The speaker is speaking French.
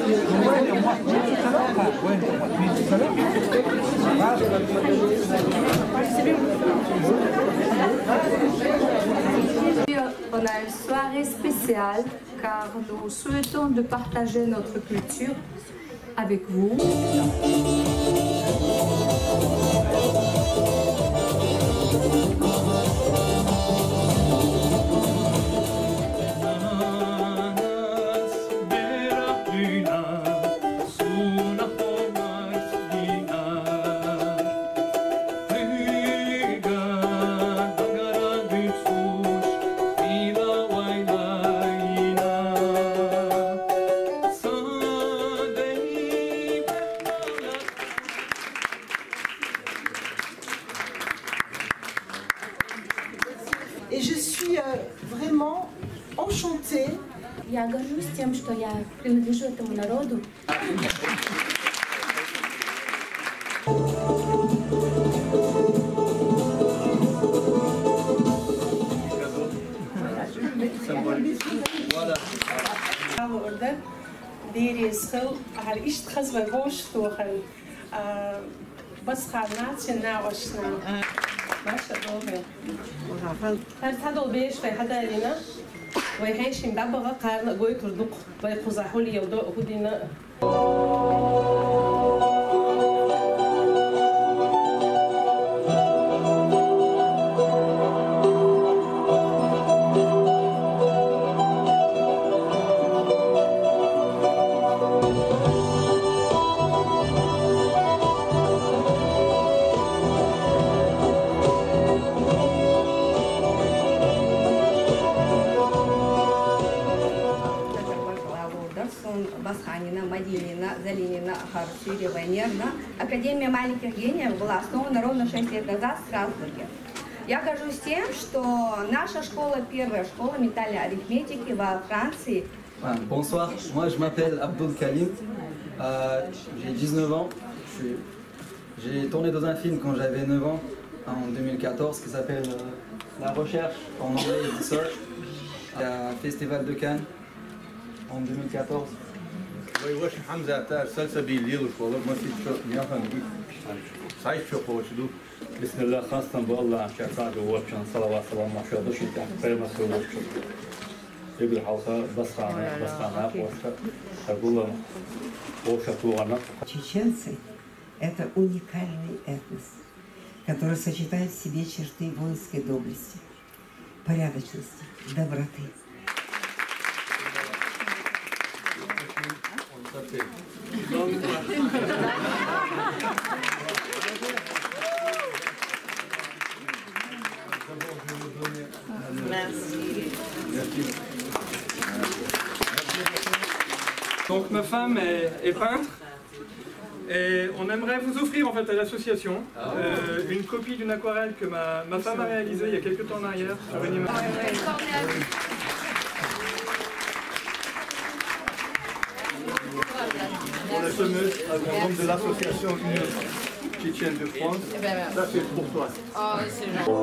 On a une soirée spéciale car nous souhaitons de partager notre culture avec vous. Et je suis vraiment enchantée. Я горжусь тем, что я принадлежу этому народу. Orada deri schil haar is tgas bij voorstogen. Bas gaan naast na wasna. ماشي دوبي هل تدل بيش في حدا لنا ويهيش مدبغة قارنا قوي كردوق ويقوزحوا لي يودو هدينا Басханина, Мадинина, Залинина, Харчурева, Нерна. Академия маленьких гениев была основана ровно 6 лет назад в Страсбурге. Я горжусь тем, что наша школа, первая школа ментальной арифметики во Франции. Bonsoir, moi je m'appelle Abdul Kalim, j'ai 19 ans. J'ai tourné dans un film quand j'avais 9 ans, en 2014, qui s'appelle La Recherche, en anglais Research, à Festival de Cannes, en 2014. وش حمزة تاع سلسبيل والله ما في شو يافهم صحيح شو قوشدو بسم الله خاصة بالله شعار ووشان صلوات الله ما شاء الله شيء تاع فريمة سووا يقول حوصة بس خانة أقول وشتوغنا. Чеченцы – это уникальный этнос, который сочетает в себе черты воинской доблести, порядочности, доброты. Donc ma femme est peintre et on aimerait vous offrir en fait à l'association une copie d'une aquarelle que ma femme a réalisée il y a quelques temps en arrière sur une image. Pour la fameuse membre de l'association Union Tchétchène de France, ça c'est pour toi. Oh, c'est gentil.